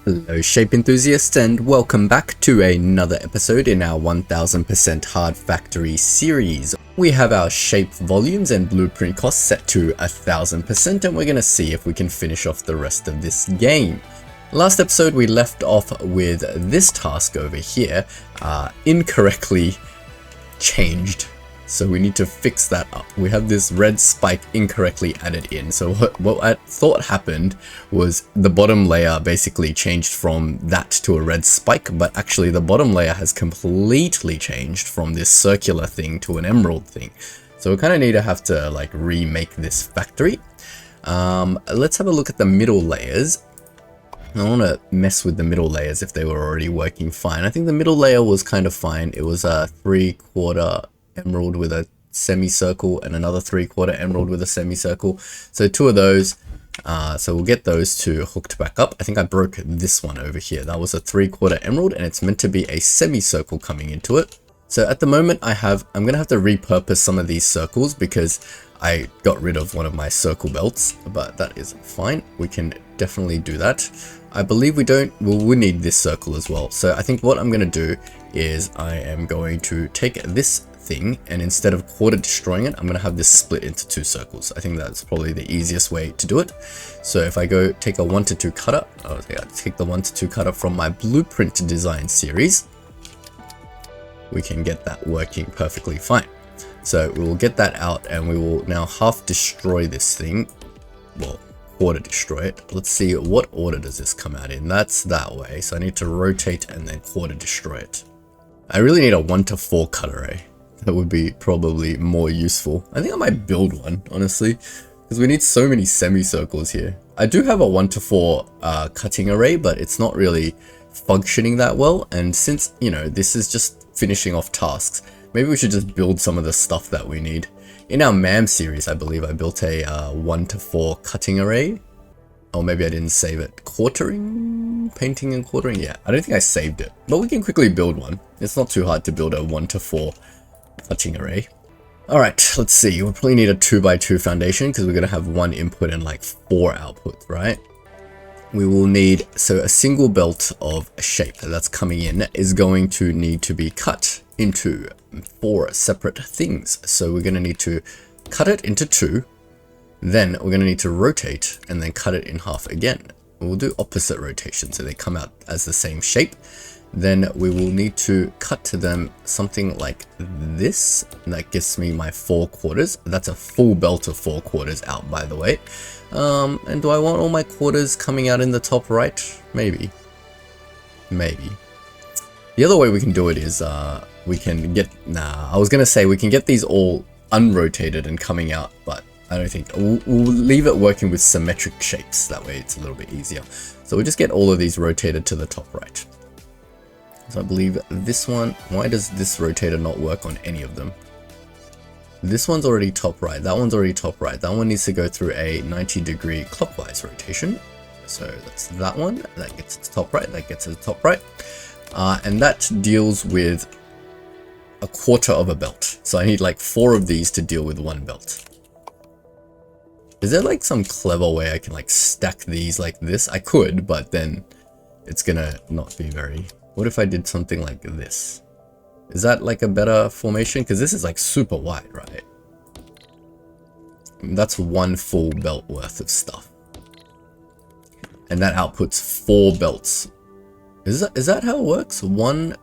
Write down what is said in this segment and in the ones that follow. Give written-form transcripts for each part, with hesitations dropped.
Hello shape enthusiasts, and welcome back to another episode in our 1000% Hard Factory series. We have our shape volumes and blueprint costs set to 1000%, and we're going to see if we can finish off the rest of this game. Last episode we left off with this task over here, incorrectly changed. So we need to fix that up. We have this red spike incorrectly added in. So what I thought happened was the bottom layer basically changed from that to a red spike, but actually the bottom layer has completely changed from this circular thing to an emerald thing. So we kind of need to have to like remake this factory. Let's have a look at the middle layers. I don't want to mess with the middle layers if they were already working fine. I think the middle layer was kind of fine. It was a 3/4 emerald with a semicircle and another 3/4 emerald with a semicircle. So two of those. So we'll get those two hooked back up. I think I broke this one over here. That was a 3/4 emerald and it's meant to be a semicircle coming into it. So at the moment I'm going to have to repurpose some of these circles because I got rid of one of my circle belts, but that is fine. We can definitely do that. I believe we need this circle as well. So I think what I'm going to do is I am going to take this thing, and instead of quarter destroying it, I'm going to have this split into two circles. I think that's probably the easiest way to do it. So if I go take a 1 to 2 cutter, take the 1 to 2 cutter from my blueprint design series, we can get that working perfectly fine. So we will get that out and we will now half destroy this thing. Well, quarter destroy it. Let's see, what order does this come out in? That's that way. So I need to rotate and then quarter destroy it. I really need a 1 to 4 cutter, eh? That would be probably more useful. I think I might build one, honestly, because we need so many semicircles here. I do have a 1 to 4 cutting array, but it's not really functioning that well. And since, you know, this is just finishing off tasks, maybe we should just build some of the stuff that we need. In our MAM series, I believe I built a 1 to 4 cutting array. Or maybe I didn't save it. Quartering? Painting and quartering? Yeah, I don't think I saved it. But we can quickly build one. It's not too hard to build a 1 to 4 cutting array. Alright, let's see. We'll probably need a 2x2 foundation because we're going to have 1 input and like 4 output, right? We will need, so a single belt of shape that's coming in is going to need to be cut into 4 separate things. So we're going to need to cut it into 2. Then we're going to need to rotate and then cut it in half again. We'll do opposite rotation so they come out as the same shape. Then we will need to cut to them something like this. And that gives me my 4/4. That's a full belt of 4/4 out, by the way. And do I want all my quarters coming out in the top right? Maybe. Maybe. The other way we can do it is we can get... Nah, I was going to say we can get these all unrotated and coming out, but I don't think... We'll leave it working with symmetric shapes. That way it's a little bit easier. So we just get all of these rotated to the top right. So I believe this one... Why does this rotator not work on any of them? This one's already top right. That one's already top right. That one needs to go through a 90-degree clockwise rotation. So that's that one. That gets it to top right. That gets it to top right. And that deals with a 1/4 of a belt. So I need like 4 of these to deal with 1 belt. Is there like some clever way I can like stack these like this? I could, but then it's gonna not be very... What if I did something like this? Is that like a better formation? Because this is like super wide, right? That's 1 full belt worth of stuff. And that outputs 4 belts. Is that how it works? 1...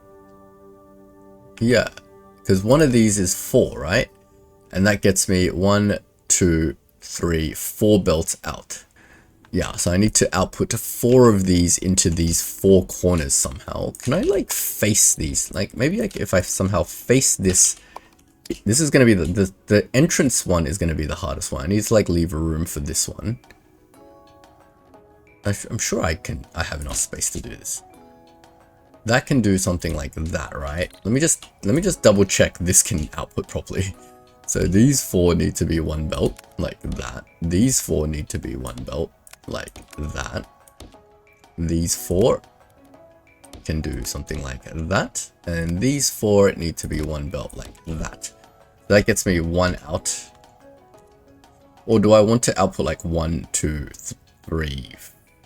Yeah. Because one of these is 4, right? And that gets me 1, 2, 3, 4 belts out. Yeah, so I need to output 4 of these into these 4 corners somehow. Can I like face these? Like maybe like if I somehow face this, this is going to be the entrance one is going to be the hardest one. I need to like leave room for this one. I'm sure I have enough space to do this. That can do something like that, right? Let me just double check this can output properly. So these 4 need to be 1 belt like that. These 4 need to be 1 belt like that. These 4 can do something like that, and these 4 need to be 1 belt like that. That gets me 1 out. Or do I want to output like 1, 2, 3,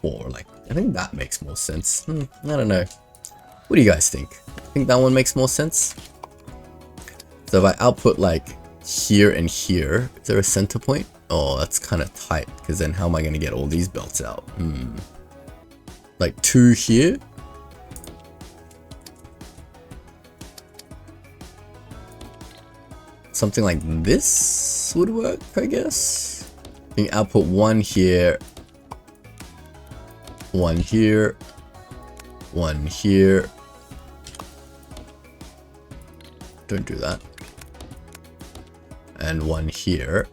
4 like I think that makes more sense. I don't know. What do you guys think? I think that one makes more sense. So if I output like here and here, is there a center point? Oh, that's kind of tight, because then how am I going to get all these belts out? Like 2 here. Something like this would work, I guess. You can output 1 here, 1 here, 1 here. Don't do that. And 1 here.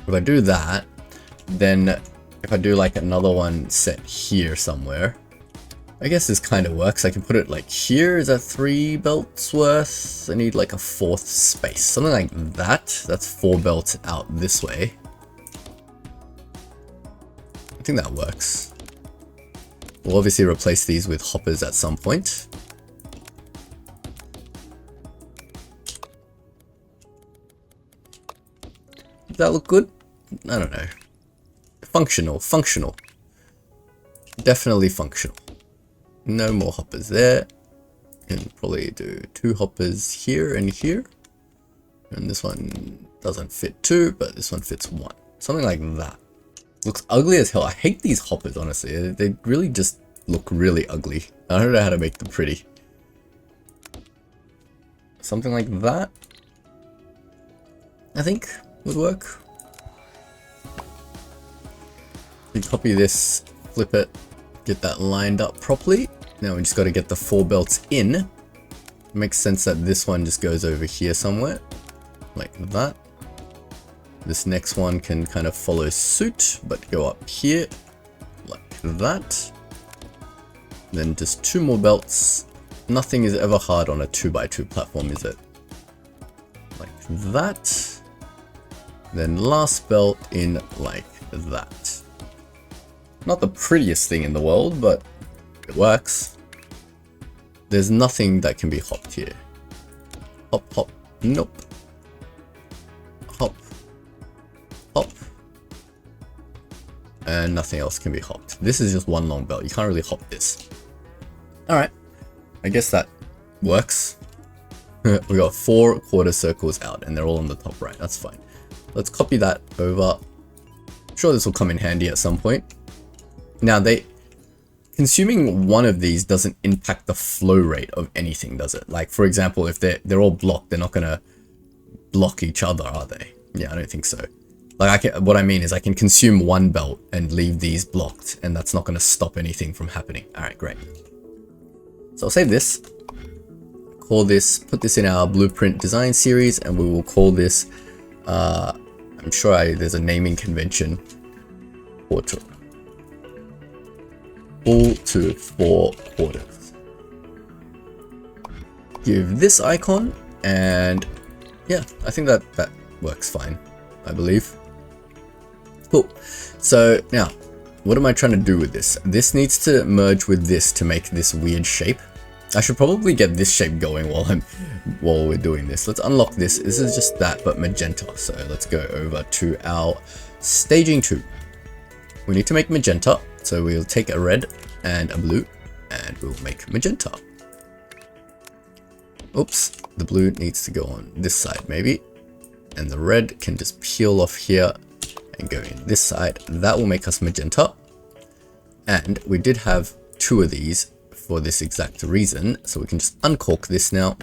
If I do that, then if I do like another one set here somewhere, I guess this kind of works. I can put it like here. Is that 3 belts worth? I need like a 4th space. Something like that. That's 4 belts out this way. I think that works. We'll obviously replace these with hoppers at some point. Does that look good? I don't know. Functional. Definitely functional. No more hoppers there. And probably do 2 hoppers here and here. And this one doesn't fit 2, but this one fits 1. Something like that. Looks ugly as hell. I hate these hoppers, honestly. They really just look really ugly. I don't know how to make them pretty. Something like that, I think, would work. You copy this, flip it, get that lined up properly. Now we just got to get the 4 belts in. It makes sense that this one just goes over here somewhere, like that. This next one can kind of follow suit, but go up here, like that. Then just 2 more belts. Nothing is ever hard on a 2x2 platform, is it? Like that. Then last belt in like that. Not the prettiest thing in the world, but it works. There's nothing that can be hopped here. Hop, hop, nope. Hop, hop. And nothing else can be hopped. This is just one long belt. You can't really hop this. Alright. I guess that works. We got 4 quarter circles out and they're all on the top right. That's fine. Let's copy that over. I'm sure this will come in handy at some point. Now, consuming one of these doesn't impact the flow rate of anything, does it? Like, for example, if they're all blocked, they're not gonna block each other, are they? Yeah, I don't think so. Like, what I mean is I can consume 1 belt and leave these blocked, and that's not gonna stop anything from happening. All right, great. So I'll save this. Call this, put this in our blueprint design series, and we will call this, I'm sure there's a naming convention. Quarter. Full to 4 quarters. Give this icon, and yeah, I think that works fine, I believe. Cool. So now, what am I trying to do with this? This needs to merge with this to make this weird shape. I should probably get this shape going while we're doing this. Let's unlock this. This is just that, but magenta. So let's go over to our staging 2. We need to make magenta. So we'll take a red and a blue, and we'll make magenta. Oops, the blue needs to go on this side maybe. And the red can just peel off here and go in this side. That will make us magenta. And we did have 2 of these for this exact reason, so we can just uncork this now.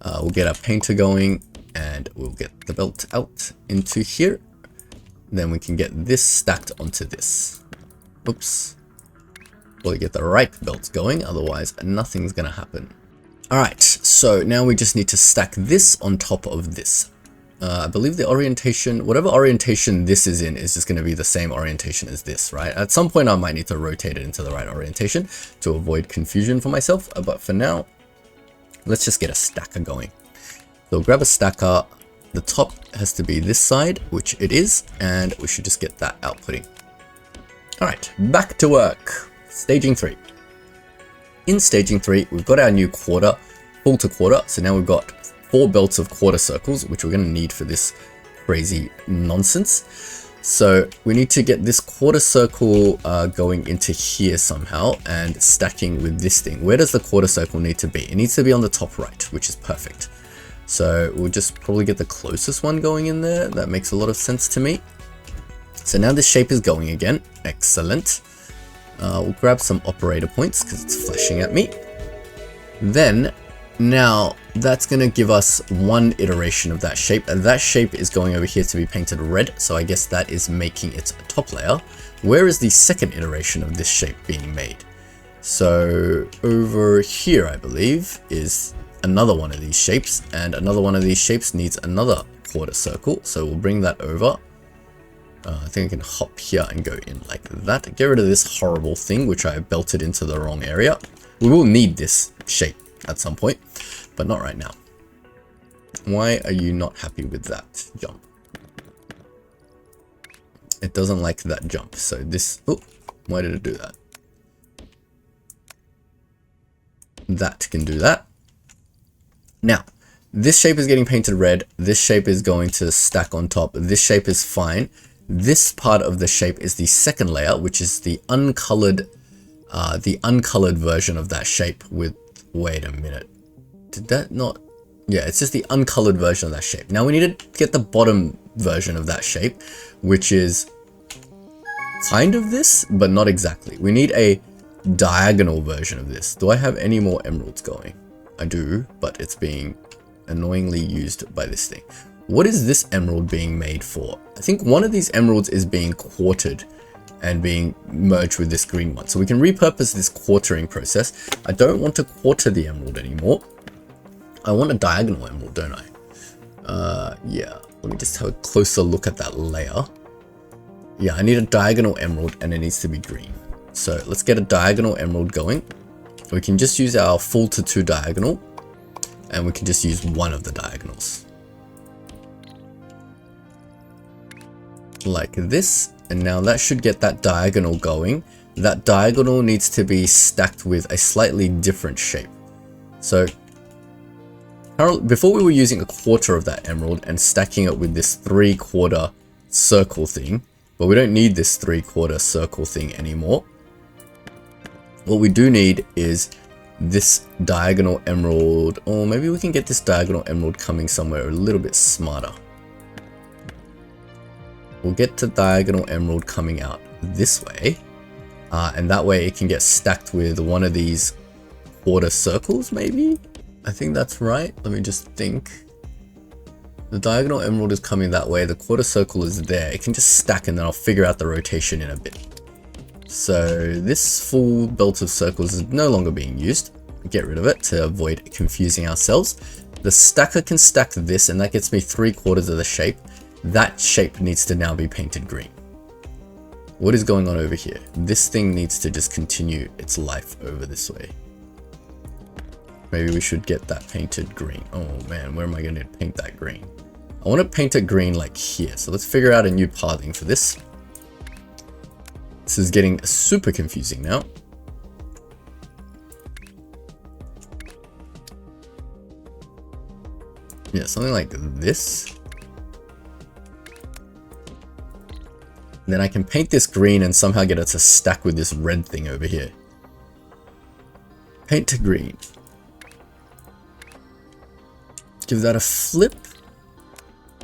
We'll get our painter going, and we'll get the belt out into here. Then we can get this stacked onto this. Oops. We'll get the right belt going, otherwise nothing's gonna happen. Alright, so now we just need to stack this on top of this. I believe the orientation, whatever orientation this is in, is just going to be the same orientation as this, right? At some point I might need to rotate it into the right orientation to avoid confusion for myself, but for now, let's just get a stacker going. So grab a stacker, the top has to be this side, which it is, and we should just get that outputting. Alright, back to work. Staging 3. In staging 3, we've got our new quarter, full to quarter, so now we've got 4 belts of quarter circles, which we're going to need for this crazy nonsense. So we need to get this quarter circle going into here somehow and stacking with this thing. Where does the quarter circle need to be? It needs to be on the top right, which is perfect. So we'll just probably get the closest one going in there. That makes a lot of sense to me. So now this shape is going again. Excellent. We'll grab some operator points because it's flashing at me. Then now that's going to give us one iteration of that shape, and that shape is going over here to be painted red, so I guess that is making its top layer. Where is the second iteration of this shape being made? So over here, I believe, is another one of these shapes, and another one of these shapes needs another quarter circle, so we'll bring that over. I think I can hop here and go in like that. Get rid of this horrible thing which I belted into the wrong area. We will need this shape at some point, but not right now. Why are you not happy with that jump? It doesn't like that jump. So this, oh, why did it do that? That can do that. Now, this shape is getting painted red. This shape is going to stack on top. This shape is fine. This part of the shape is the second layer, which is the uncolored version of that shape with, wait a minute. Did that not? Yeah, it's just the uncolored version of that shape. Now we need to get the bottom version of that shape, which is kind of this, but not exactly. We need a diagonal version of this. Do I have any more emeralds going? I do, but it's being annoyingly used by this thing. What is this emerald being made for? I think one of these emeralds is being quartered and being merged with this green one. So we can repurpose this quartering process. I don't want to quarter the emerald anymore. I want a diagonal emerald, don't I? Yeah, let me just have a closer look at that layer. Yeah, I need a diagonal emerald and it needs to be green. So let's get a diagonal emerald going. We can just use our full to 2 diagonal, and we can just use one of the diagonals. Like this, and now that should get that diagonal going. That diagonal needs to be stacked with a slightly different shape. So before we were using a quarter of that emerald and stacking it with this 3/4 circle thing, but we don't need this 3/4 circle thing anymore. What we do need is this diagonal emerald, or maybe we can get this diagonal emerald coming somewhere a little bit smarter. We'll get the diagonal emerald coming out this way, and that way it can get stacked with one of these quarter circles, maybe? I think that's right. Let me just think. The diagonal emerald is coming that way, the quarter circle is there. It can just stack and then I'll figure out the rotation in a bit. So this full belt of circles is no longer being used. Get rid of it to avoid confusing ourselves. The stacker can stack this, and that gets me 3/4 of the shape. That shape needs to now be painted green. What is going on over here? This thing needs to just continue its life over this way. Maybe we should get that painted green. Oh man, where am I going to paint that green? I want to paint it green like here. So let's figure out a new pathing for this. This is getting super confusing now. Yeah, something like this. Then I can paint this green and somehow get it to stack with this red thing over here. Paint to green. Give that a flip.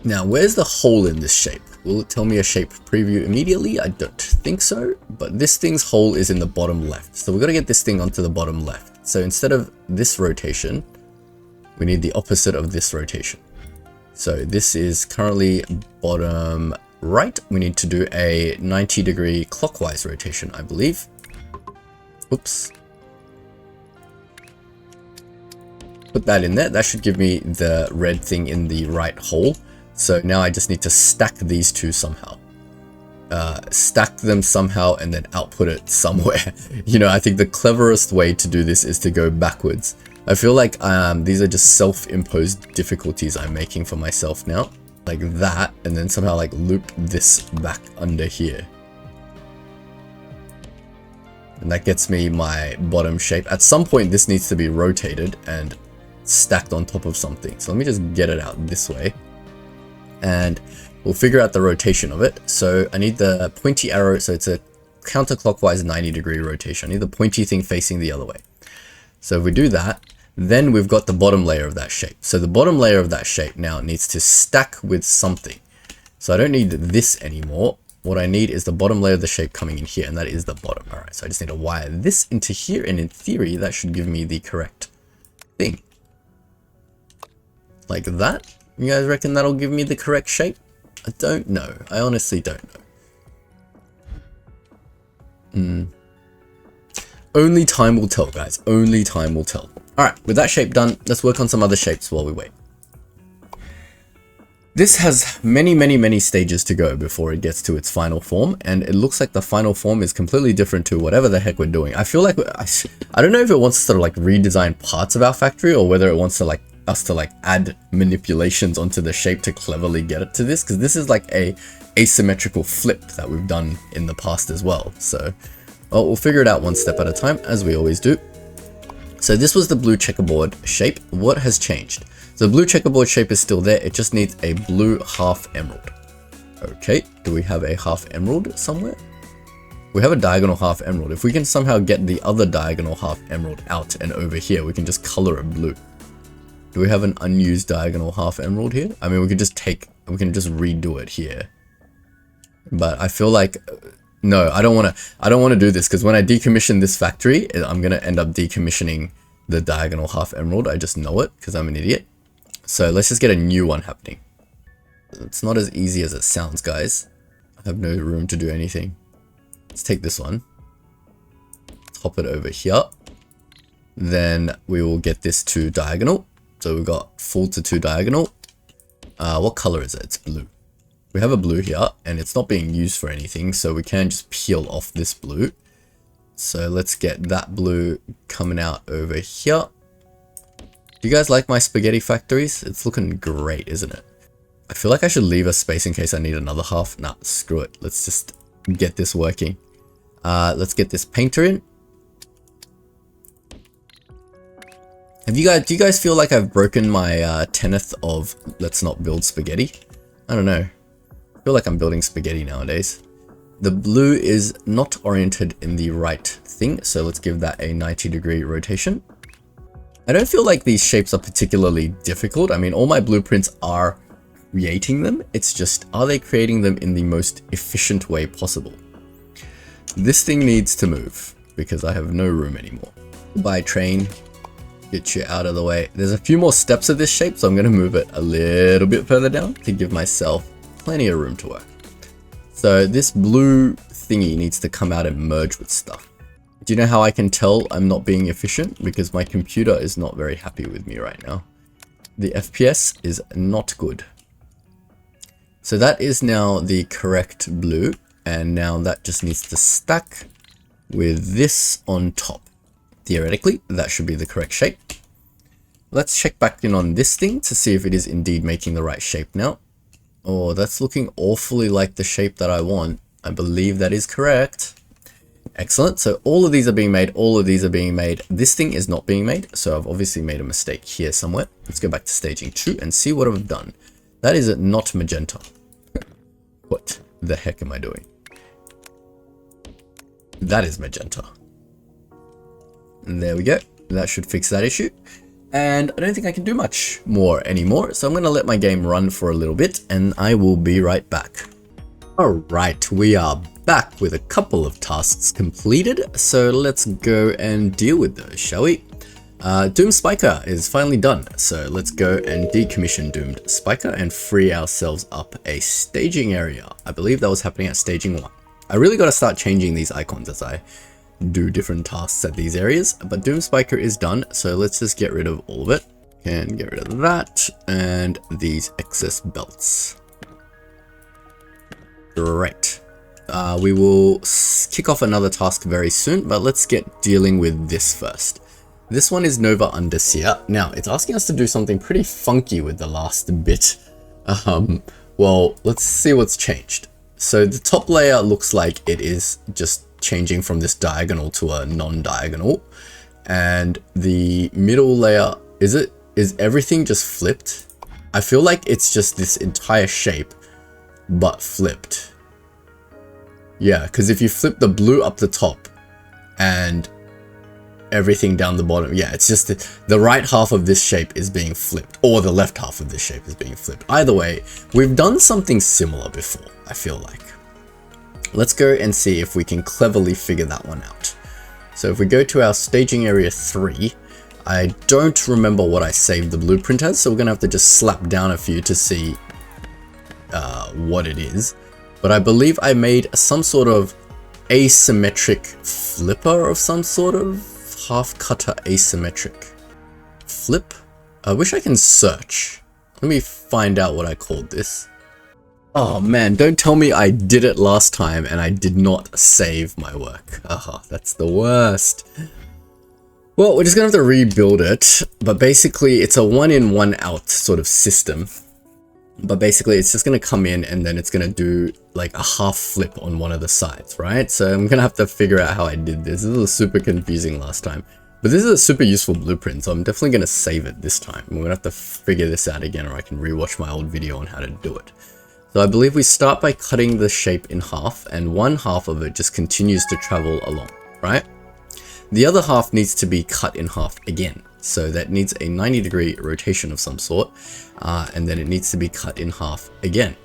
Now, where's the hole in this shape? Will it tell me a shape preview immediately? I don't think so, but this thing's hole is in the bottom left. So we've got to get this thing onto the bottom left. So instead of this rotation, we need the opposite of this rotation. So this is currently bottom right. We need to do a 90-degree clockwise rotation, I believe. Oops. Put that in there. That should give me the red thing in the right hole. So now I just need to stack these two somehow. Stack them somehow and then output it somewhere. You know, I think the cleverest way to do this is to go backwards. I feel like these are just self-imposed difficulties I'm making for myself now. Like that, and then somehow like loop this back under here. And that gets me my bottom shape. At some point this needs to be rotated and stacked on top of something. So let me just get it out this way. And we'll figure out the rotation of it. So I need the pointy arrow, so it's a counterclockwise 90-degree rotation. I need the pointy thing facing the other way. So if we do that, then we've got the bottom layer of that shape. So the bottom layer of that shape now needs to stack with something. So I don't need this anymore. What I need is the bottom layer of the shape coming in here, and that is the bottom. All right, so I just need to wire this into here, and in theory, that should give me the correct thing. Like that? You guys reckon that'll give me the correct shape? I don't know. I honestly don't know. Only time will tell, guys. Only time will tell. Alright, with that shape done, let's work on some other shapes while we wait. This has many stages to go before it gets to its final form, and it looks like the final form is completely different to whatever the heck we're doing. I feel like, I don't know if it wants us to like redesign parts of our factory, or whether it wants to like us to like add manipulations onto the shape to cleverly get it to this, because this is like a asymmetrical flip that we've done in the past as well. So, well, we'll figure it out one step at a time, as we always do. So this was the blue checkerboard shape. What has changed? So the blue checkerboard shape is still there. It just needs a blue half emerald. Okay, do we have a half emerald somewhere? We have a diagonal half emerald. If we can somehow get the other diagonal half emerald out and over here, we can just color it blue. Do we have an unused diagonal half emerald here? I mean, we can just redo it here. But I feel like, no, I don't want to do this, because when I decommission this factory, I'm going to end up decommissioning the diagonal half emerald. I just know it because I'm an idiot. So let's just get a new one happening. It's not as easy as it sounds, guys. I have no room to do anything. Let's take this one. Let's hop it over here. Then we will get this to diagonal. So we've got full to 2 diagonal. What color is it? It's blue. We have a blue here, and it's not being used for anything, so we can just peel off this blue. So let's get that blue coming out over here. Do you guys like my spaghetti factories? It's looking great, isn't it? I feel like I should leave a space in case I need another half. Nah, screw it. Let's just get this working. Let's get this painter in. Do you guys feel like I've broken my tenet of let's not build spaghetti? I don't know. I feel like I'm building spaghetti nowadays. The blue is not oriented in the right thing, so let's give that a 90-degree rotation. I don't feel like these shapes are particularly difficult. I mean, all my blueprints are creating them. It's just, are they creating them in the most efficient way possible? This thing needs to move because I have no room anymore. By train, get you out of the way. There's a few more steps of this shape, so I'm going to move it a little bit further down to give myself plenty of room to work. So this blue thingy needs to come out and merge with stuff. Do you know how I can tell I'm not being efficient? Because my computer is not very happy with me right now. The FPS is not good. So that is now the correct blue, and now that just needs to stack with this on top. Theoretically, that should be the correct shape. Let's check back in on this thing to see if it is indeed making the right shape now. Oh, that's looking awfully like the shape that I want. I believe that is correct. Excellent. So all of these are being made. All of these are being made. This thing is not being made. So I've obviously made a mistake here somewhere. Let's go back to staging 2 and see what I've done. That is not magenta. What the heck am I doing? That is magenta. And there we go. That should fix that issue. And I don't think I can do much more anymore. So I'm going to let my game run for a little bit and I will be right back. Alright, we are back with a couple of tasks completed. So let's go and deal with those, shall we? Doomed Spiker is finally done. So let's go and decommission Doomed Spiker and free ourselves up a staging area. I believe that was happening at staging 1. I really got to start changing these icons as I do different tasks at these areas, but Doomed Spiker is done, so let's just get rid of all of it. Can get rid of that and these excess belts. Great. We will kick off another task very soon, but let's get dealing with this first. This one is Nova Underseer. Now, it's asking us to do something pretty funky with the last bit. Well, let's see what's changed. So the top layer looks like it is just changing from this diagonal to a non-diagonal, and the middle layer, is everything just flipped? I feel like it's just this entire shape but flipped. Yeah, because if you flip the blue up the top and everything down the bottom, yeah, it's just the right half of this shape is being flipped, or the left half of this shape is being flipped. Either way, we've done something similar before, I feel like. Let's go and see if we can cleverly figure that one out. So if we go to our staging area 3, I don't remember what I saved the blueprint as, so we're gonna have to just slap down a few to see what it is. But I believe I made some sort of asymmetric flipper of some sort of half cutter asymmetric flip. I wish I can search. Let me find out what I called this. Oh man, don't tell me I did it last time and I did not save my work. Haha, that's the worst. Well, we're just gonna have to rebuild it, but basically it's a 1 in 1 out sort of system. But basically it's just gonna come in and then it's gonna do like a half flip on one of the sides, right? So I'm gonna have to figure out how I did this. This was super confusing last time, but this is a super useful blueprint, so I'm definitely gonna save it this time. We're gonna have to figure this out again, or I can rewatch my old video on how to do it. So I believe we start by cutting the shape in half, and one half of it just continues to travel along, right? The other half needs to be cut in half again. So that needs a 90-degree rotation of some sort, and then it needs to be cut in half again.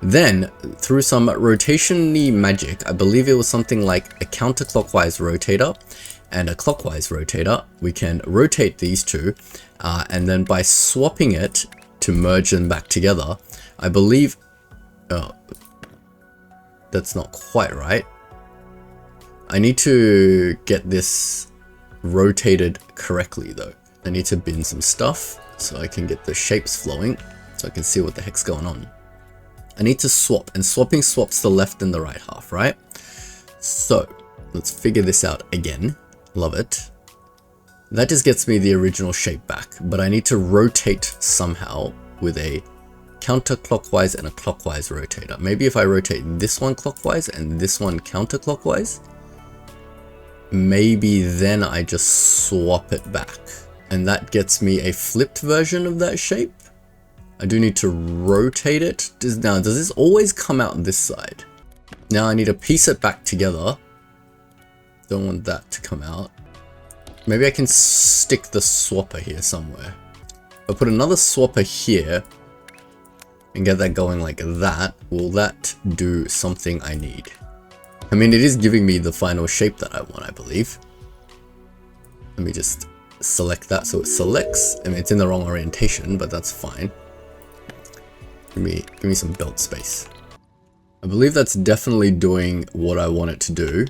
Then, through some rotation-y magic, I believe it was something like a counterclockwise rotator and a clockwise rotator, we can rotate these two, and then by swapping it to merge them back together, I believe, that's not quite right. I need to get this rotated correctly though. I need to bin some stuff so I can get the shapes flowing, so I can see what the heck's going on. I need to swap, and swapping swaps the left and the right half, right? So let's figure this out again. Love it. That just gets me the original shape back, but I need to rotate somehow with a counterclockwise and a clockwise rotator. Maybe if I rotate this one clockwise and this one counterclockwise, maybe then I just swap it back, and that gets me a flipped version of that shape. I do need to rotate it. Now, does this always come out this side? Now I need to piece it back together. Don't want that to come out. Maybe I can stick the swapper here somewhere. I'll put another swapper here and get that going like that. Will that do something I need? I mean, it is giving me the final shape that I want, I believe. Let me just select that so it selects. I mean, it's in the wrong orientation, but that's fine. Give me some belt space. I believe that's definitely doing what I want it to do.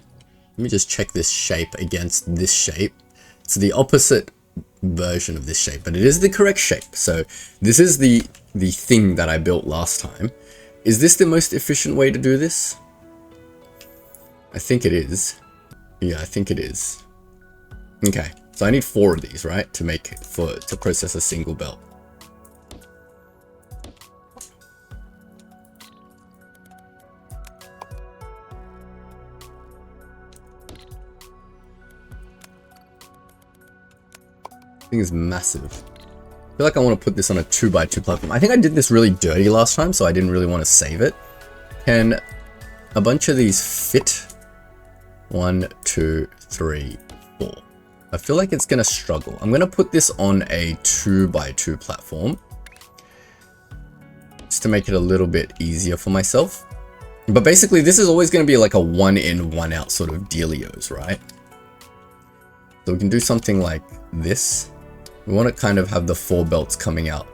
Let me just check this shape against this shape. It's the opposite version of this shape, but it is the correct shape. So this is the thing that I built last time. Is this the most efficient way to do this? I think it is. Yeah, I think it is. Okay, so I need 4 of these, right, to process a single belt. This thing is massive. I feel like I want to put this on a 2x2 platform. I think I did this really dirty last time, so I didn't really want to save it. Can a bunch of these fit? 1, 2, 3, 4. I feel like it's gonna struggle. I'm gonna put this on a 2x2 platform just to make it a little bit easier for myself. But basically, this is always gonna be like a 1 in 1 out sort of dealios, right? So we can do something like this. We want to kind of have the 4 belts coming out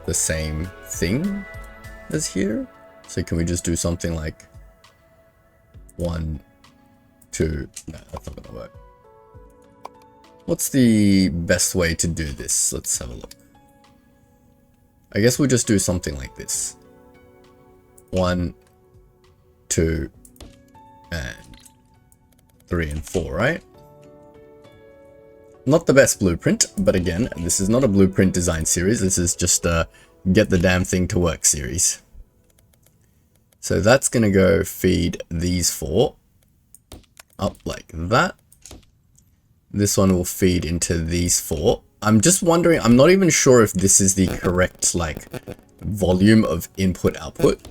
the same thing as here. So can we just do something like 1, 2, no, that's not gonna work. What's the best way to do this? Let's have a look. I guess we'll just do something like this. 1, 2, and 3 and 4, right? Not the best blueprint, but again, this is not a blueprint design series. This is just a get the damn thing to work series. So that's gonna go feed these 4 up like that. This one will feed into these 4. I'm just wondering, I'm not even sure if this is the correct like volume of input output,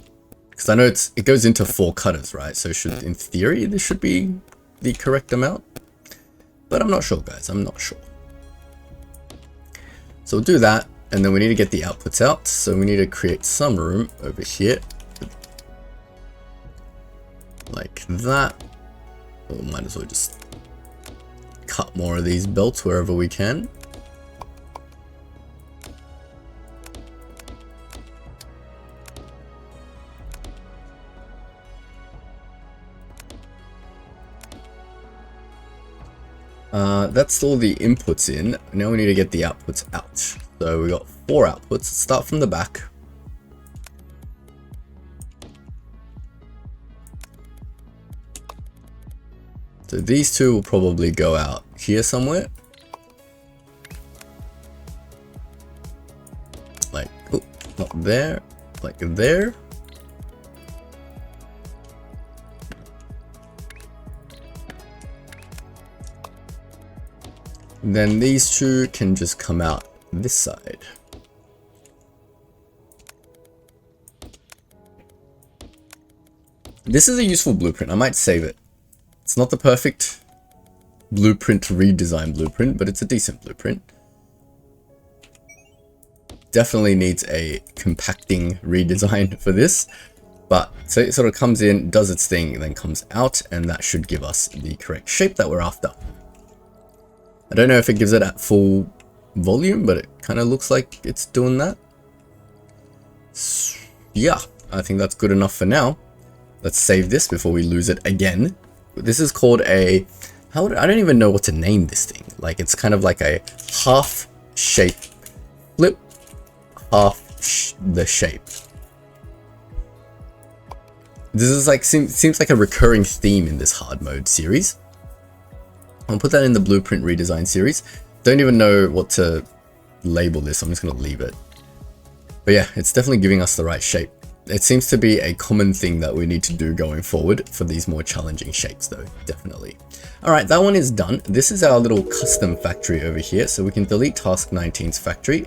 because I know it goes into 4 cutters, right? So in theory, this should be the correct amount, but I'm not sure, guys. I'm not sure. So we'll do that, and then we need to get the outputs out. So we need to create some room over here, like that. Or might as well just cut more of these belts wherever we can. That's all the inputs in. Now we need to get the outputs out. So we got 4 outputs. Let's start from the back. So these 2 will probably go out here somewhere. Like, oh, not there, like there. Then these 2 can just come out this side. This is a useful blueprint. I might save it. It's not the perfect blueprint redesign blueprint, but it's a decent blueprint. Definitely needs a compacting redesign for this. But so it sort of comes in, does its thing, then comes out, and that should give us the correct shape that we're after. I don't know if it gives it at full volume, but it kind of looks like it's doing that. So, yeah, I think that's good enough for now. Let's save this before we lose it again. This is called a, I don't even know what to name this thing. Like, it's kind of like a half shape flip, half the shape. This is like, seems like a recurring theme in this hard mode series. I'll put that in the blueprint redesign series. Don't even know what to label this. I'm just going to leave it. But yeah, it's definitely giving us the right shape. It seems to be a common thing that we need to do going forward for these more challenging shapes though, definitely. All right, that one is done. This is our little custom factory over here. So we can delete task 19's factory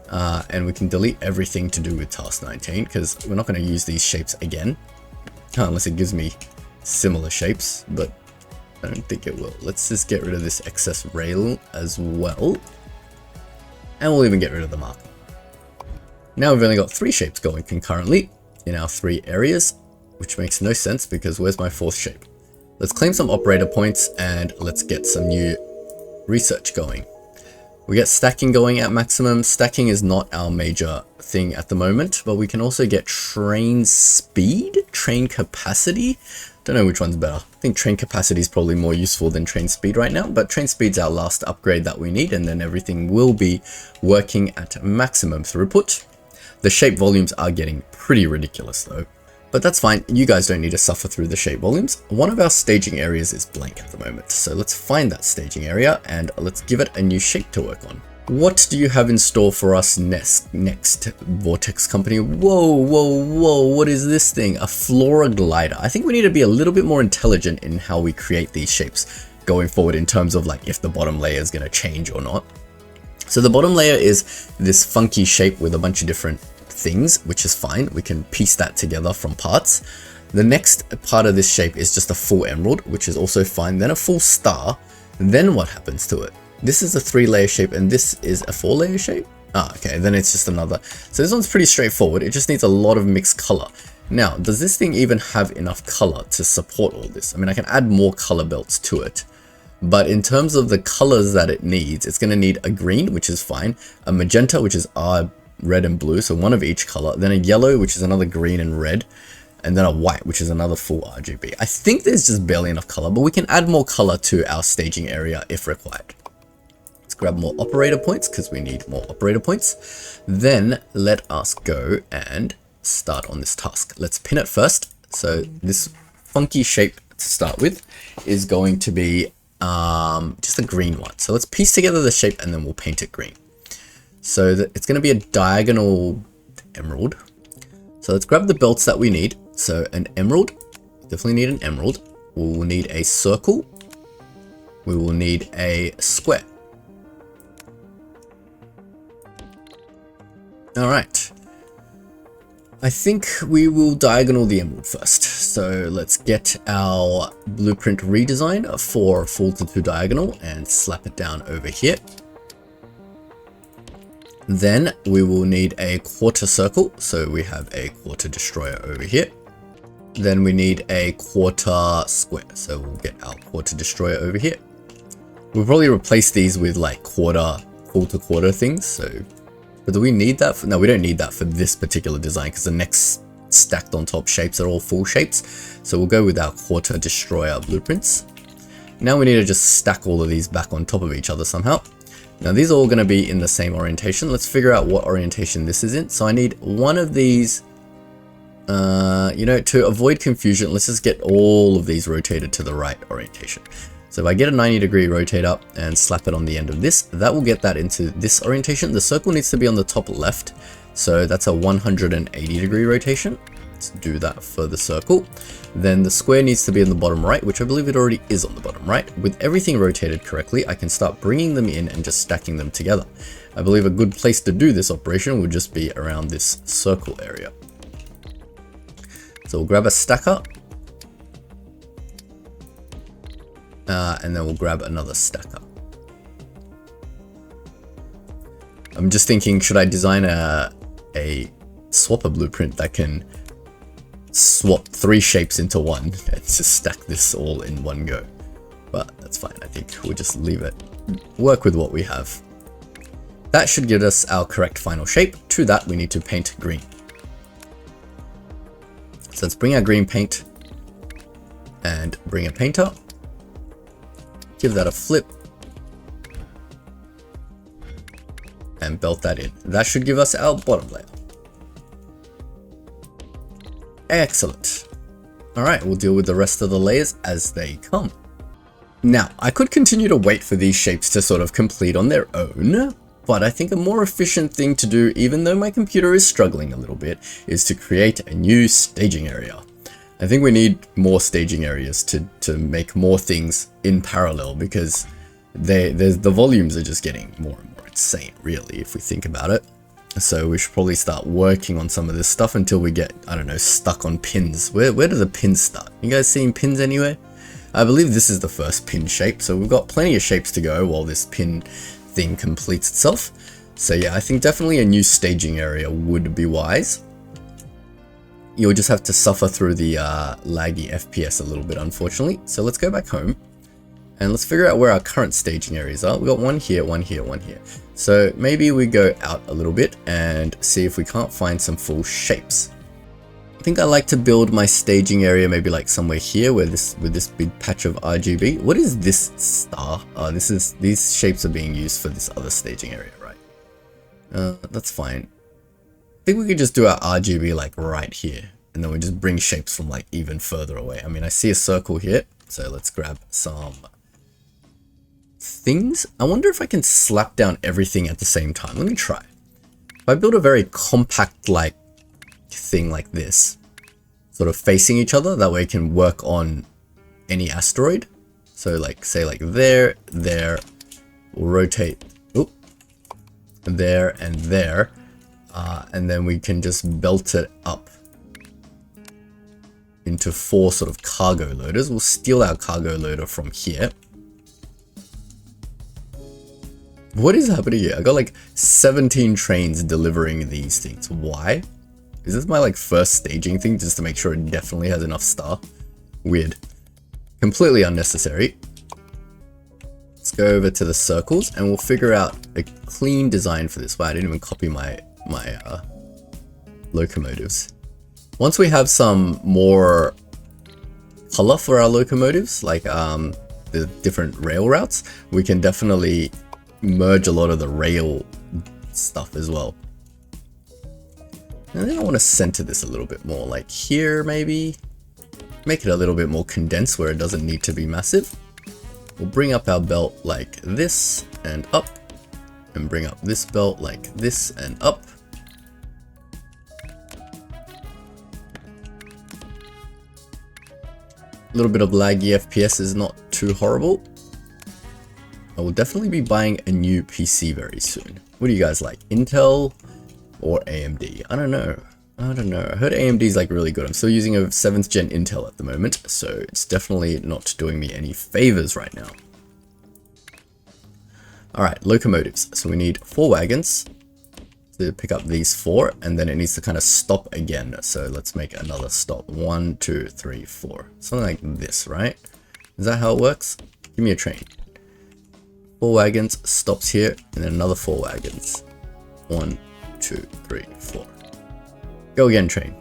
and we can delete everything to do with task 19 because we're not going to use these shapes again unless it gives me similar shapes, but I don't think it will. Let's just get rid of this excess rail as well. And we'll even get rid of the marker. Now we've only got 3 shapes going concurrently in our 3 areas, which makes no sense because where's my 4th shape? Let's claim some operator points and let's get some new research going. We get stacking going at maximum. Stacking is not our major thing at the moment, but we can also get train speed, train capacity. Don't know which one's better. I think train capacity is probably more useful than train speed right now, but train speed's our last upgrade that we need, and then everything will be working at maximum throughput. The shape volumes are getting pretty ridiculous though, but that's fine. You guys don't need to suffer through the shape volumes. One of our staging areas is blank at the moment, so let's find that staging area and let's give it a new shape to work on. What do you have in store for us next, Vortex Company? Whoa, what is this thing? A Flora glider. I think we need to be a little bit more intelligent in how we create these shapes going forward in terms of like if the bottom layer is going to change or not. So the bottom layer is this funky shape with a bunch of different things, which is fine. We can piece that together from parts. The next part of this shape is just a full emerald, which is also fine. Then a full star. Then what happens to it? This is a 3-layer shape and this is a 4-layer shape. Okay, then it's just another. So this one's pretty straightforward. It just needs a lot of mixed color. Now, does this thing even have enough color to support all this? I mean, I can add more color belts to it, but in terms of the colors that it needs, it's going to need a green, which is fine, a magenta, which is red and blue, so one of each color, then a yellow, which is another green and red, and then a white, which is another full RGB. I think there's just barely enough color, but we can add more color to our staging area if required. Let's grab more operator points because we need more operator points. Then let us go and start on this task. Let's pin it first. So this funky shape to start with is going to be just a green one. So let's piece together the shape and then we'll paint it green. So that it's going to be a diagonal emerald. So let's grab the belts that we need. So an emerald, definitely need an emerald. We will need a circle. We will need a square. All right. I think we will diagonal the emerald first. So let's get our blueprint redesign for full to diagonal and slap it down over here. Then we will need a quarter circle. So we have a quarter destroyer over here. Then we need a quarter square. So we'll get our quarter destroyer over here. We'll probably replace these with like quarter, full to quarter things. So, but do we need that? No, we don't need that for this particular design because the next stacked on top shapes are all full shapes. So we'll go with our quarter destroyer blueprints. Now we need to just stack all of these back on top of each other somehow. Now these are all going to be in the same orientation. Let's figure out what orientation this is in. So I need one of these, you know, to avoid confusion, let's just get all of these rotated to the right orientation. So if I get a 90-degree rotate up and slap it on the end of this, that will get that into this orientation. The circle needs to be on the top left. So that's a 180-degree rotation. Let's do that for the circle. Then the square needs to be in the bottom right, which I believe it already is on the bottom right. With everything rotated correctly, I can start bringing them in and just stacking them together. I believe a good place to do this operation would just be around this circle area. So we'll grab a stacker. And then we'll grab another stacker. I'm just thinking, should I design a swapper blueprint that can swap 3 shapes into one and just stack this all in one go? But that's fine. I think we'll just leave it, work with what we have. That should give us our correct final shape. To that, we need to paint green. So let's bring our green paint and bring a painter. Give that a flip and belt that in. That should give us our bottom layer. Excellent. All right, we'll deal with the rest of the layers as they come. Now, I could continue to wait for these shapes to sort of complete on their own, but I think a more efficient thing to do, even though my computer is struggling a little bit, is to create a new staging area. I think we need more staging areas to make more things in parallel, because the volumes are just getting more and more insane, really, if we think about it. So we should probably start working on some of this stuff until we get, I don't know, stuck on pins. Where do the pins start? You guys seeing pins anywhere? I believe this is the first pin shape, so we've got plenty of shapes to go while this pin thing completes itself. So yeah, I think definitely a new staging area would be wise. You'll just have to suffer through the laggy FPS a little bit, unfortunately. So let's go back home and let's figure out where our current staging areas are. We've got one here, one here, one here. So maybe we go out a little bit and see if we can't find some full shapes. I think I like to build my staging area maybe like somewhere here where with this big patch of RGB. What is this star? These shapes are being used for this other staging area, right? That's fine. I think we could just do our RGB like right here, and then we just bring shapes from like even further away. I mean, I see a circle here, so let's grab some things. I wonder if I can slap down everything at the same time. Let me try. If I build a very compact like thing like this, sort of facing each other, that way it can work on any asteroid. So like, say like there, we'll rotate, there and there. And then we can just belt it up into 4 sort of cargo loaders. We'll steal our cargo loader from here. What is happening here? I got like 17 trains delivering these things. Why? Is this my like first staging thing just to make sure it definitely has enough star? Weird. Completely unnecessary. Let's go over to the circles and we'll figure out a clean design for this. Wow, I didn't even copy my locomotives. Once we have some more color for our locomotives, like the different rail routes, we can definitely merge a lot of the rail stuff as well. And then I want to center this a little bit more, like here maybe. Make it a little bit more condensed where it doesn't need to be massive. We'll bring up our belt like this and up, and bring up this belt like this and up. A little bit of laggy FPS is not too horrible. I will definitely be buying a new PC very soon. What do you guys like? Intel or AMD? I don't know. I don't know. I heard AMD is like really good. I'm still using a 7th gen Intel at the moment, so it's definitely not doing me any favors right now. Alright, locomotives. So we need 4 wagons to pick up these 4, and then it needs to kind of stop again. So let's make another stop. 1, 2, 3, 4. Something like this, right? Is that how it works? Give me a train. 4 wagons, stops here, and then another 4 wagons. 1, 2, 3, 4. Go again, train.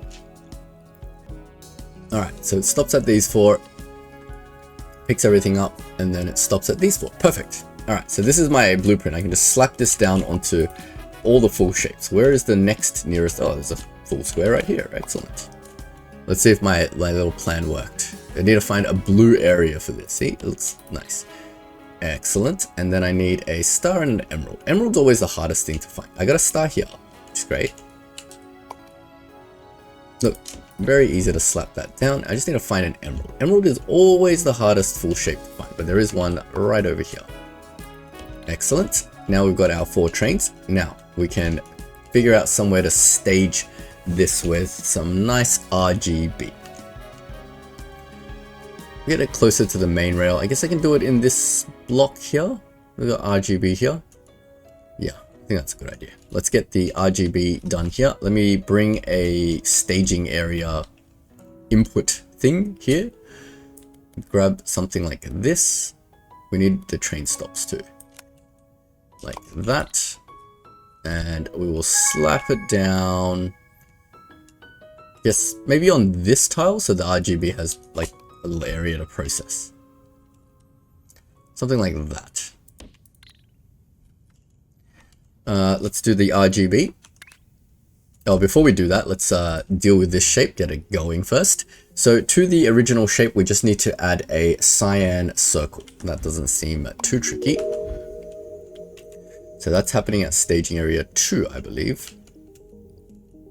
Alright, so it stops at these 4, picks everything up, and then it stops at these 4. Perfect. Alright, so this is my blueprint. I can just slap this down onto all the full shapes. Where is the next nearest? Oh, there's a full square right here. Excellent. Let's see if my little plan worked. I need to find a blue area for this. See, it looks nice. Excellent. And then I need a star and an emerald. Emerald's always the hardest thing to find. I got a star here, which is great. Look, very easy to slap that down. I just need to find an emerald. Emerald is always the hardest full shape to find, but there is one right over here. Excellent. Now we've got our 4 trains. Now we can figure out somewhere to stage this with some nice RGB. Get it closer to the main rail. I guess I can do it in this block here. We've got RGB here. Yeah, I think that's a good idea. Let's get the RGB done here. Let me bring a staging area input thing here. Grab something like this. We need the train stops too. Like that. And we will slap it down. Yes, maybe on this tile so the RGB has like a little area to process. Something like that. Let's do the RGB. Oh, before we do that, let's deal with this shape, get it going first. So to the original shape, we just need to add a cyan circle. That doesn't seem too tricky. So that's happening at staging area 2, I believe.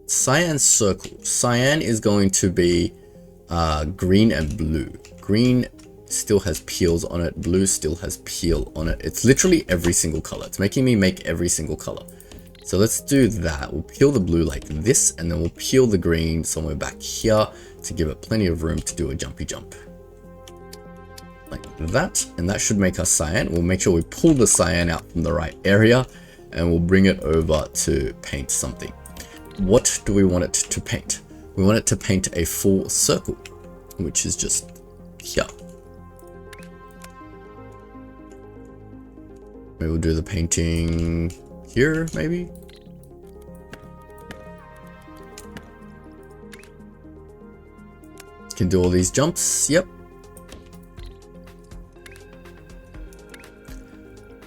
Cyan circle. Cyan is going to be green and blue. Green still has peels on it. Blue still has peel on it. It's literally every single color. It's making me make every single color. So let's do that. We'll peel the blue like this, and then we'll peel the green somewhere back here to give it plenty of room to do a jumpy jump. Like that, and that should make us cyan. We'll make sure we pull the cyan out from the right area, and we'll bring it over to paint something. What do we want it to paint? We want it to paint a full circle, which is just here. Maybe we'll do the painting here, maybe? Can do all these jumps, yep.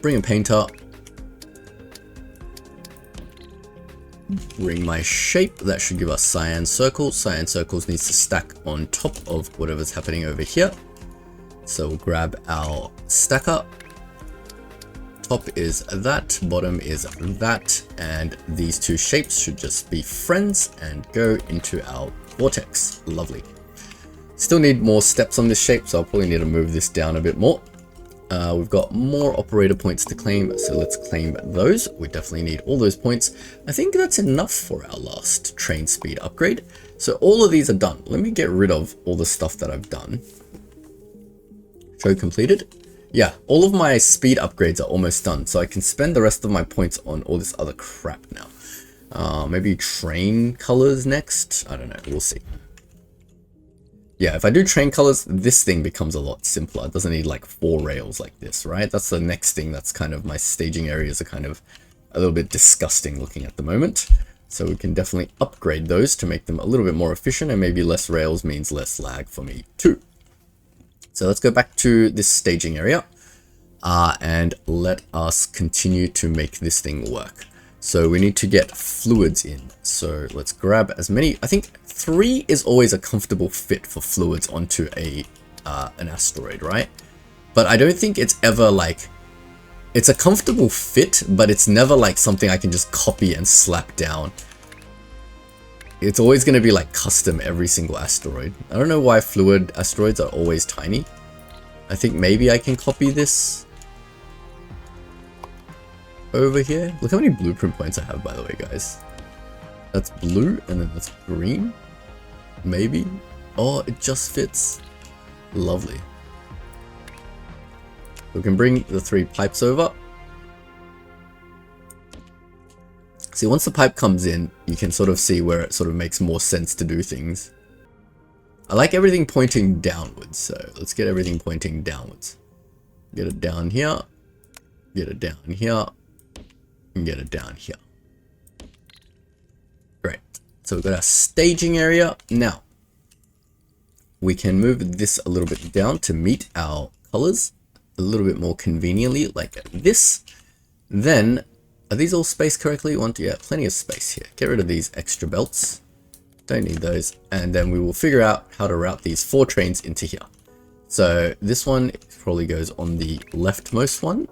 Bring a painter. Bring my shape. That should give us cyan circles. Cyan circles needs to stack on top of whatever's happening over here. So we'll grab our stacker. Top is that, bottom is that, and these 2 shapes should just be friends and go into our vortex. Lovely. Still need more steps on this shape, so I'll probably need to move this down a bit more. We've got more operator points to claim, so let's claim those. We definitely need all those points. I think that's enough for our last train speed upgrade. So all of these are done. Let me get rid of all the stuff that I've done. Show completed. Yeah, all of my speed upgrades are almost done, so I can spend the rest of my points on all this other crap now. Maybe train colors next? I don't know, we'll see. Yeah, if I do train colors, this thing becomes a lot simpler. It doesn't need like 4 rails like this, right? That's the next thing that's kind of, my staging areas are kind of a little bit disgusting looking at the moment. So we can definitely upgrade those to make them a little bit more efficient, and maybe less rails means less lag for me too. So let's go back to this staging area and let us continue to make this thing work. So we need to get fluids in. So let's grab as many. I think 3 is always a comfortable fit for fluids onto an asteroid, right? But I don't think it's ever like, it's a comfortable fit, but it's never like something I can just copy and slap down. It's always going to be like custom every single asteroid. I don't know why fluid asteroids are always tiny. I think maybe I can copy this over here. Look how many blueprint points I have, by the way, guys. That's blue, and then that's green. Maybe. Oh, it just fits. Lovely. We can bring the 3 pipes over. See, once the pipe comes in, you can sort of see where it sort of makes more sense to do things. I like everything pointing downwards, so let's get everything pointing downwards. Get it down here, get it down here, and get it down here. Great. So we've got our staging area. Now, we can move this a little bit down to meet our colors a little bit more conveniently, like this. Then, are these all spaced correctly? Yeah, plenty of space here. Get rid of these extra belts. Don't need those. And then we will figure out how to route these 4 trains into here. So this one probably goes on the leftmost one.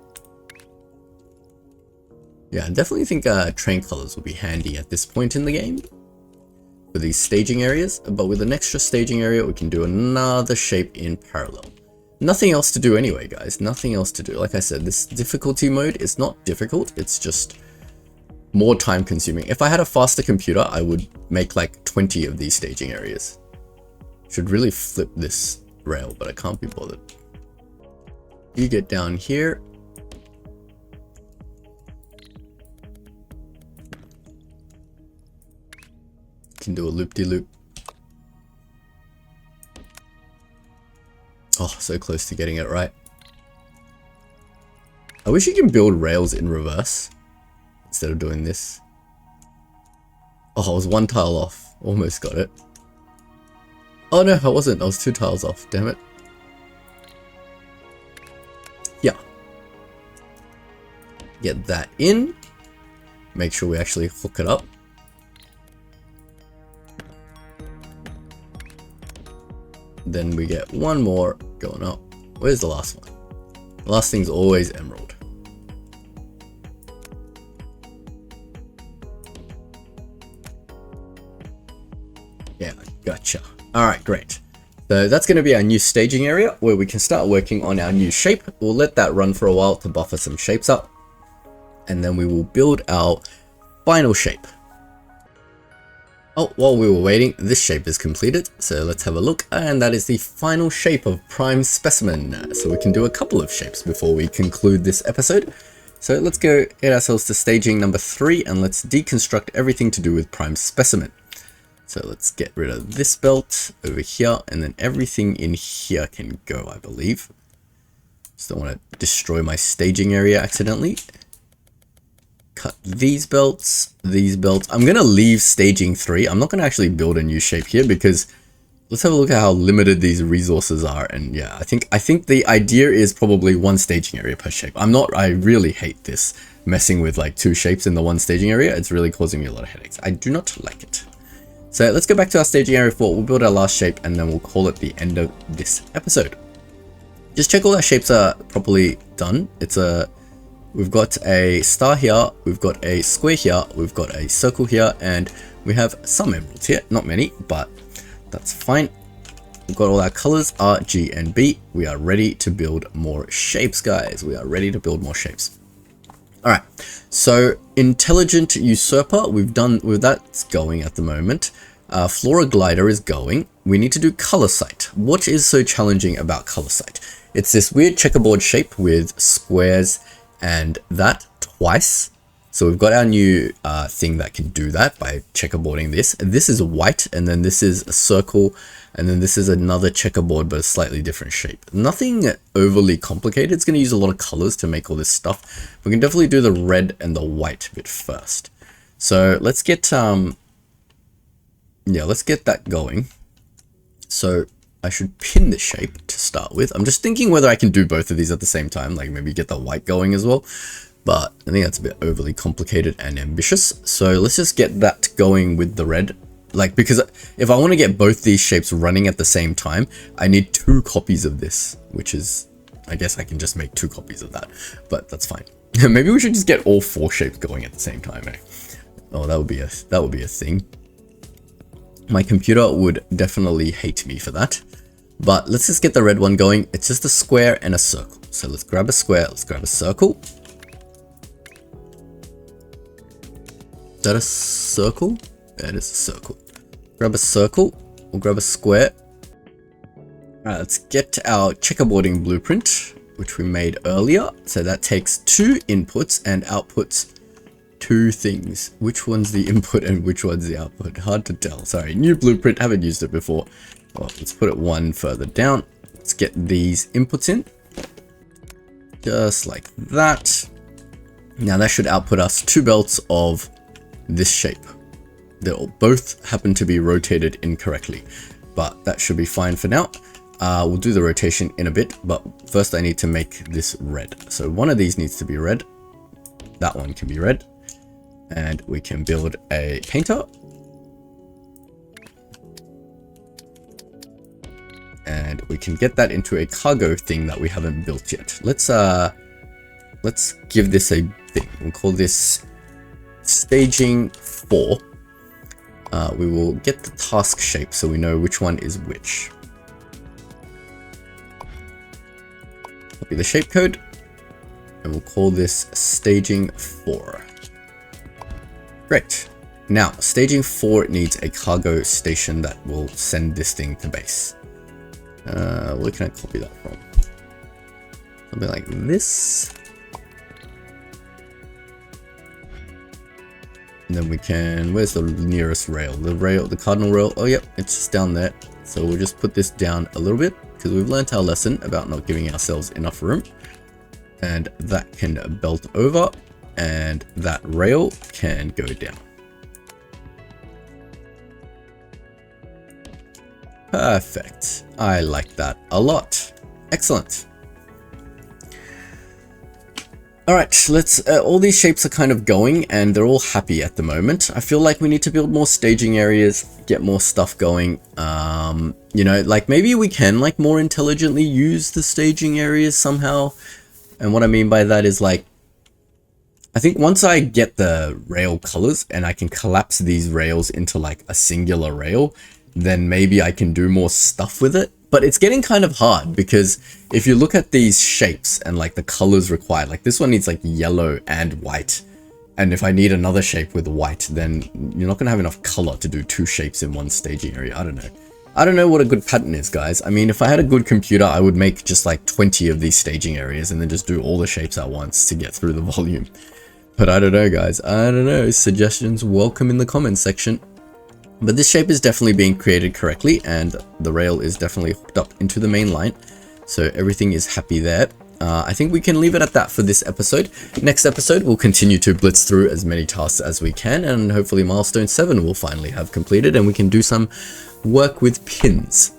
Yeah, I definitely think train colors will be handy at this point in the game for these staging areas. But with an extra staging area, we can do another shape in parallel. Nothing else to do anyway, guys. Nothing else to do. Like I said, this difficulty mode is not difficult. It's just more time consuming. If I had a faster computer, I would make like 20 of these staging areas. Should really flip this rail, but I can't be bothered. You get down here. Can do a loop-de-loop. Oh, so close to getting it right. I wish you can build rails in reverse instead of doing this. Oh, I was 1 tile off. Almost got it. Oh no, I wasn't. I was 2 tiles off. Damn it. Yeah. Get that in. Make sure we actually hook it up. Then we get 1 more going up. Where's the last one? The last thing's always emerald. Yeah, gotcha. Alright, great. So that's going to be our new staging area where we can start working on our new shape. We'll let that run for a while to buffer some shapes up. And then we will build our final shape. Oh, while we were waiting, this shape is completed, so let's have a look, and that is the final shape of Prime Specimen. So we can do a couple of shapes before we conclude this episode. So let's go get ourselves to staging number 3, and let's deconstruct everything to do with Prime Specimen. So let's get rid of this belt over here, and then everything in here can go, I believe. Just don't want to destroy my staging area accidentally. Cut these belts, these belts. I'm going to leave staging 3. I'm not going to actually build a new shape here because let's have a look at how limited these resources are. And yeah, I think the idea is probably 1 staging area per shape. I really hate this messing with like 2 shapes in the 1 staging area. It's really causing me a lot of headaches. I do not like it. So let's go back to our staging area 4. We'll build our last shape and then we'll call it the end of this episode. Just check all our shapes are properly done. We've got a star here, we've got a square here, we've got a circle here, and we have some emeralds here. Not many, but that's fine. We've got all our colors, R, G, and B. We are ready to build more shapes, guys. We are ready to build more shapes. Alright, so Intelligent Usurper, that's going at the moment. Flora Glider is going. We need to do Color Sight. What is so challenging about Color Sight? It's this weird checkerboard shape with squares and that twice. So we've got our new thing that can do that by checkerboarding this. This is white, and then this is a circle, and then this is another checkerboard, but a slightly different shape. Nothing overly complicated. It's going to use a lot of colors to make all this stuff. We can definitely do the red and the white bit first. So let's get let's get that going. So I should pin this shape to start with. I'm just thinking whether I can do both of these at the same time, like maybe get the white going as well. But I think that's a bit overly complicated and ambitious. So let's just get that going with the red. Like, because if I want to get both these shapes running at the same time, I need 2 copies of this, which is, I guess I can just make 2 copies of that, but that's fine. Maybe we should just get all 4 shapes going at the same time, eh? Oh, that would be a thing. My computer would definitely hate me for that. But let's just get the red one going. It's just a square and a circle. So let's grab a square, let's grab a circle. Is that a circle? That is a circle. Grab a circle, we'll grab a square. Alright, let's get our checkerboarding blueprint, which we made earlier. So that takes 2 inputs and outputs 2 things. Which one's the input and which one's the output? Hard to tell. Sorry, new blueprint, haven't used it before. Well, let's put it 1 further down. Let's get these inputs in. Just like that. Now that should output us 2 belts of this shape. They'll both happen to be rotated incorrectly, but that should be fine for now. We'll do the rotation in a bit, but first I need to make this red. So one of these needs to be red. That one can be red. And we can build a painter. And we can get that into a cargo thing that we haven't built yet. Let's give this a thing. We'll call this staging 4. We will get the task shape so we know which one is which. Copy the shape code, and we'll call this staging 4. Great. Now, staging 4 needs a cargo station that will send this thing to base. Where can I copy that from? Something like this. And then we can, where's the nearest rail? The cardinal rail, oh yep, it's just down there. So we'll just put this down a little bit, because we've learned our lesson about not giving ourselves enough room. And that can belt over, and that rail can go down. Perfect. I like that a lot. Excellent. Alright, let's, all these shapes are kind of going and they're all happy at the moment. I feel like we need to build more staging areas, get more stuff going. You know, like maybe we can like more intelligently use the staging areas somehow. And what I mean by that is like, I think once I get the rail colors and I can collapse these rails into like a singular rail, then maybe I can do more stuff with it. But it's getting kind of hard because if you look at these shapes and like the colors required, like this one needs like yellow and white. And if I need another shape with white, then you're not going to have enough color to do 2 shapes in one staging area. I don't know. I don't know what a good pattern is, guys. I mean, if I had a good computer, I would make just like 20 of these staging areas and then just do all the shapes at once to get through the volume. But I don't know, guys. I don't know. Suggestions welcome in the comments section. But this shape is definitely being created correctly, and the rail is definitely hooked up into the main line. So everything is happy there. I think we can leave it at that for this episode. Next episode, we'll continue to blitz through as many tasks as we can, and hopefully milestone 7 will finally have completed, and we can do some work with pins.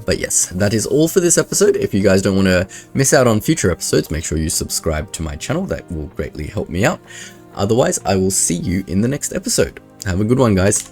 But yes, that is all for this episode. If you guys don't want to miss out on future episodes, make sure you subscribe to my channel. That will greatly help me out. Otherwise, I will see you in the next episode. Have a good one, guys.